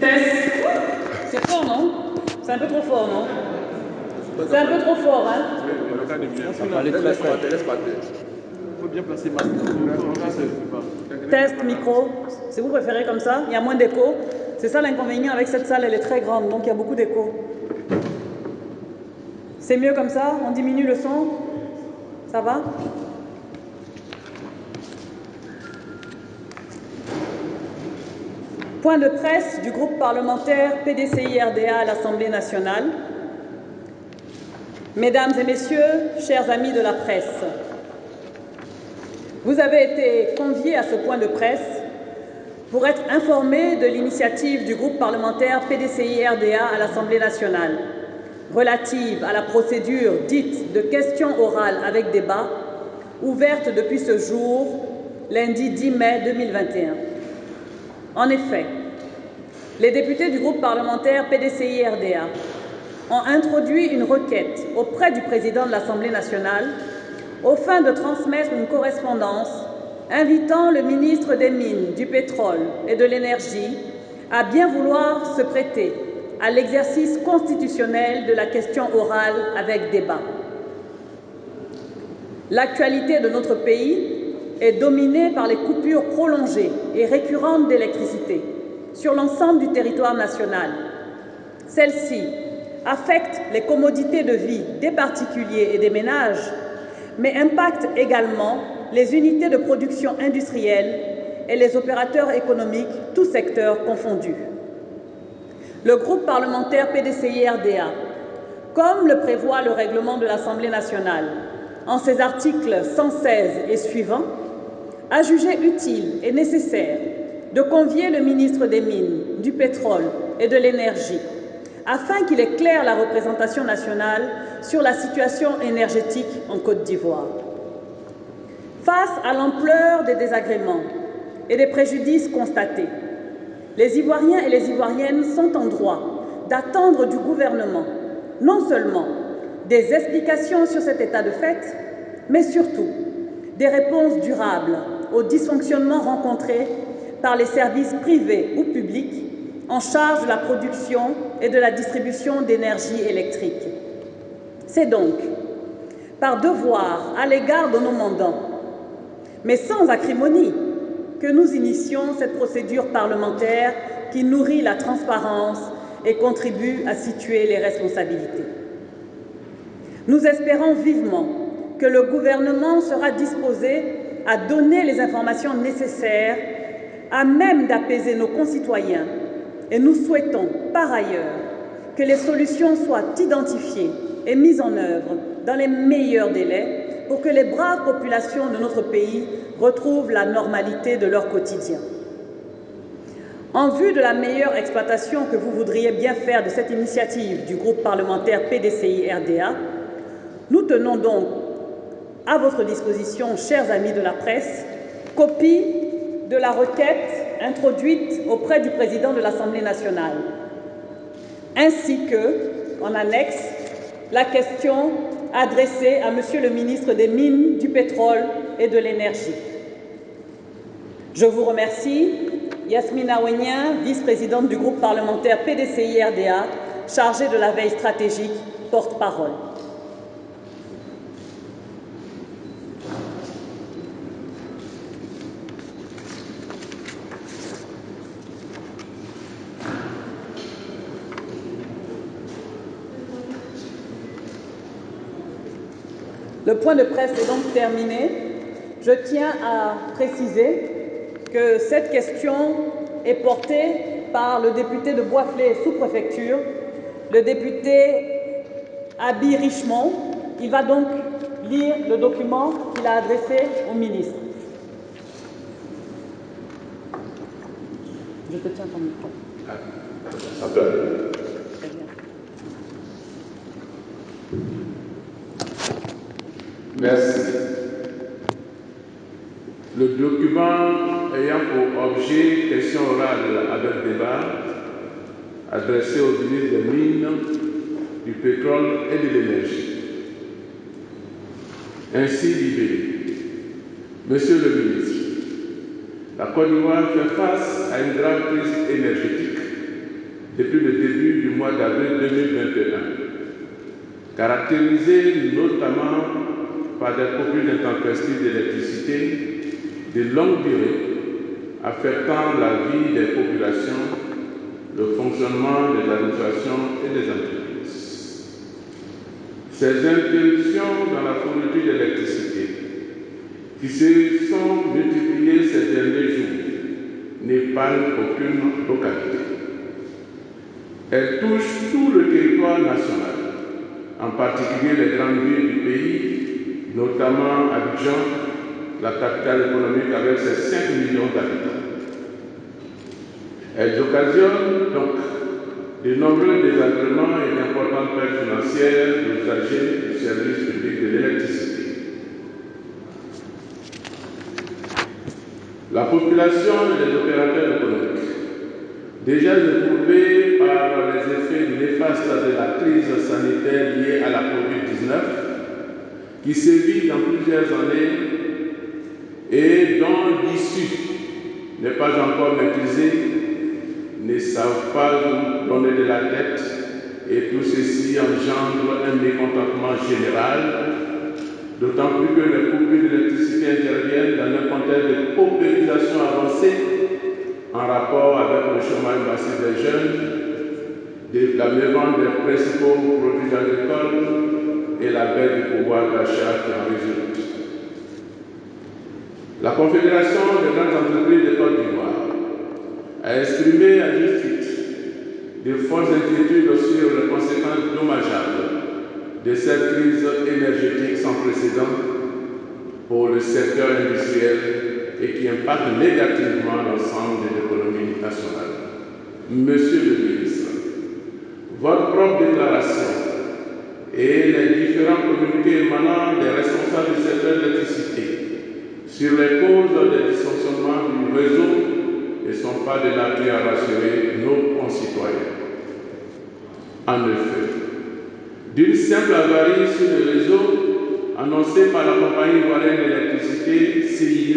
Test. C'est fort, non? C'est un peu trop fort, non? C'est un peu trop fort, hein? Ça parlait très fort. Il faut bien placer ma... Test, micro. Si vous préférez comme ça, il y a moins d'écho. C'est ça l'inconvénient avec cette salle, elle est très grande, donc il y a beaucoup d'écho. C'est mieux comme ça? On diminue le son? Ça va? Point de presse du groupe parlementaire PDCI-RDA à l'Assemblée nationale. Mesdames et messieurs, chers amis de la presse, vous avez été conviés à ce point de presse pour être informés de l'initiative du groupe parlementaire PDCI-RDA à l'Assemblée nationale relative à la procédure dite de questions orales avec débat, ouverte depuis ce jour, lundi 10 mai 2021. En effet, les députés du groupe parlementaire PDCI-RDA ont introduit une requête auprès du président de l'Assemblée nationale aux fins de transmettre une correspondance invitant le ministre des Mines, du Pétrole et de l'Énergie à bien vouloir se prêter à l'exercice constitutionnel de la question orale avec débat. L'actualité de notre pays est dominée par les coupures prolongées et récurrentes d'électricité sur l'ensemble du territoire national. Celles-ci affectent les commodités de vie des particuliers et des ménages, mais impactent également les unités de production industrielle et les opérateurs économiques, tous secteurs confondus. Le groupe parlementaire PDCI-RDA, comme le prévoit le règlement de l'Assemblée nationale, en ses articles 116 et suivants, a jugé utile et nécessaire de convier le ministre des Mines, du Pétrole et de l'Énergie afin qu'il éclaire la représentation nationale sur la situation énergétique en Côte d'Ivoire. Face à l'ampleur des désagréments et des préjudices constatés, les Ivoiriens et les Ivoiriennes sont en droit d'attendre du gouvernement non seulement des explications sur cet état de fait, mais surtout des réponses durables aux dysfonctionnements rencontrés par les services privés ou publics en charge de la production et de la distribution d'énergie électrique. C'est donc par devoir à l'égard de nos mandants, mais sans acrimonie, que nous initions cette procédure parlementaire qui nourrit la transparence et contribue à situer les responsabilités. Nous espérons vivement que le gouvernement sera disposé à donner les informations nécessaires à même d'apaiser nos concitoyens et nous souhaitons par ailleurs que les solutions soient identifiées et mises en œuvre dans les meilleurs délais pour que les braves populations de notre pays retrouvent la normalité de leur quotidien. En vue de la meilleure exploitation que vous voudriez bien faire de cette initiative du groupe parlementaire PDCI-RDA, nous tenons donc à votre disposition, chers amis de la presse, copie de la requête introduite auprès du président de l'Assemblée nationale, ainsi que, en annexe, la question adressée à Monsieur le ministre des Mines, du Pétrole et de l'Énergie. Je vous remercie. Yasmina Ouénien, vice-présidente du groupe parlementaire PDCI-RDA, chargée de la veille stratégique, porte-parole. Le point de presse est donc terminé. Je tiens à préciser que cette question est portée par le député de Boisflé sous-préfecture, le député Abi Richemont. Il va donc lire le document qu'il a adressé au ministre. Je te tiens ton micro. Très bien. Merci. Le document ayant pour objet question orale avec débat adressé au ministre des Mines, du Pétrole et de l'Énergie. Ainsi libellé. Monsieur le ministre, la Côte d'Ivoire fait face à une grave crise énergétique depuis le début du mois d'avril 2021, caractérisée notamment par des coupures intempestives d'électricité de longue durée, affectant la vie des populations, le fonctionnement des administrations et des entreprises. Ces interruptions dans la fourniture d'électricité, qui se sont multipliées ces derniers jours, n'épargnent aucune localité. Elles touchent tout le territoire national, en particulier les grandes villes du pays, notamment Abidjan, la capitale économique avec ses 5 millions d'habitants. Elles occasionnent donc de nombreux désagréments et d'importantes pertes financières aux usagers du service public de l'électricité. La population et les opérateurs économiques, déjà éprouvés par les effets néfastes de la crise sanitaire liée à la COVID-19, qui sévit dans plusieurs années et dont l'issue n'est pas encore maîtrisée, ne savent pas où donner de la tête, et tout ceci engendre un mécontentement général, d'autant plus que les coupures d'électricité interviennent dans un contexte de paupérisation avancée en rapport avec le chômage massif des jeunes, de la mévente des principaux produits agricoles et la baisse du pouvoir d'achat qui en résulte. La Confédération des grandes entreprises de Côte d'Ivoire a exprimé à juste titre de fortes inquiétudes sur les conséquences dommageables de cette crise énergétique sans précédent pour le secteur industriel et qui impacte négativement l'ensemble de l'économie nationale. Monsieur le ministre, votre propre déclaration et les différents communiqués émanant des responsables du secteur de l'électricité sur les causes des dysfonctionnements du réseau ne sont pas de nature à rassurer nos concitoyens. En effet, d'une simple avarie sur le réseau annoncée par la compagnie ivoirienne d'électricité CIE,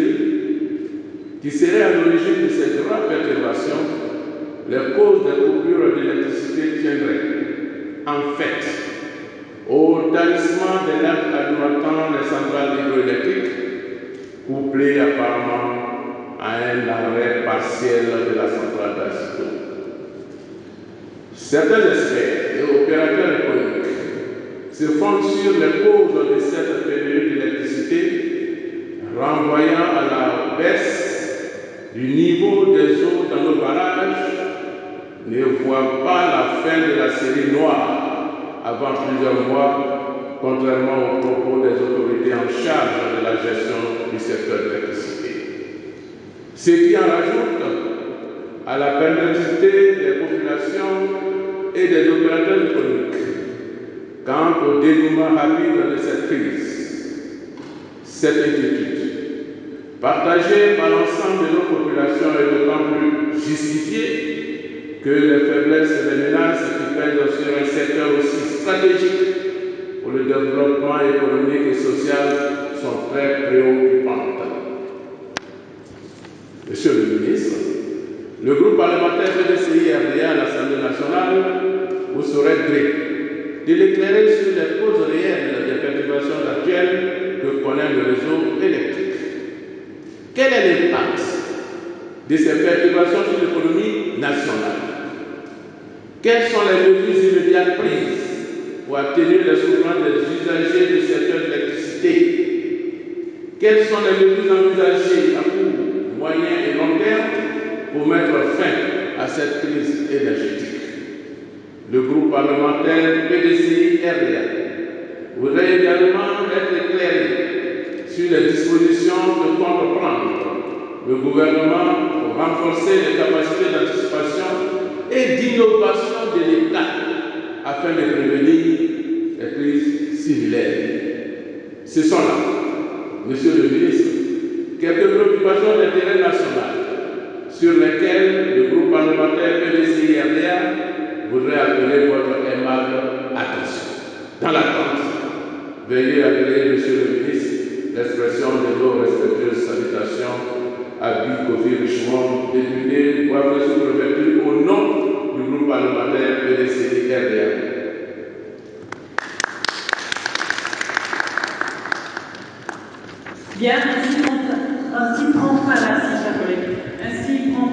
qui serait à l'origine de ces graves perturbations, les causes des coupures d'électricité tiendraient en fait au tarissement des lacs alimentant les centrales hydroélectriques, couplé apparemment à un arrêt partiel de la centrale d'Azito. Certains experts et opérateurs économiques se fondent sur les causes de cette pénurie d'électricité, renvoyant à la baisse du niveau des eaux dans nos barrages, ne voient pas la fin de la série noire avant plusieurs mois, contrairement aux propos des autorités en charge de la gestion du secteur de l'électricité. Ce qui en rajoute à la perplexité des populations et des opérateurs économiques quant au dénouement rapide de cette crise. Cette inquiétude, partagée par l'ensemble de nos populations, est d'autant plus justifiée que les faiblesses et les menaces qui pèsent sur un secteur aussi stratégique pour le développement économique et social sont très préoccupantes. Monsieur le ministre, le groupe parlementaire PDCI-RDA à l'Assemblée nationale vous serait gré de l'éclairer sur les causes réelles des perturbations actuelles que connaît le réseau électrique. Quel est l'impact de ces perturbations sur l'économie nationale? Quelles sont les mesures immédiates prises pour atténuer les souffrances des usagers du secteur de l'électricité? Quelles sont les mesures envisagées à court, moyen et long terme pour mettre fin à cette crise énergétique? Le groupe parlementaire PDCI-RDA voudrait également être éclairé sur les dispositions que compte prendre le gouvernement pour renforcer les capacités d'anticipation et d'innovation de l'État afin de prévenir les crises similaires. Ce sont là, Monsieur le ministre, quelques préoccupations d'intérêt national sur lesquelles le groupe parlementaire PDCI-RDA voudrais appeler votre aimable attention. Dans l'attente, veuillez appeler, Monsieur le ministre, l'expression de nos respectueuses salutations Abi Kofi Richemont, député Bois sous-préfecture, au nom du groupe parlementaire PDC-RDA. Bien, ainsi prend fin, merci, chers collègues. Ainsi prend fin.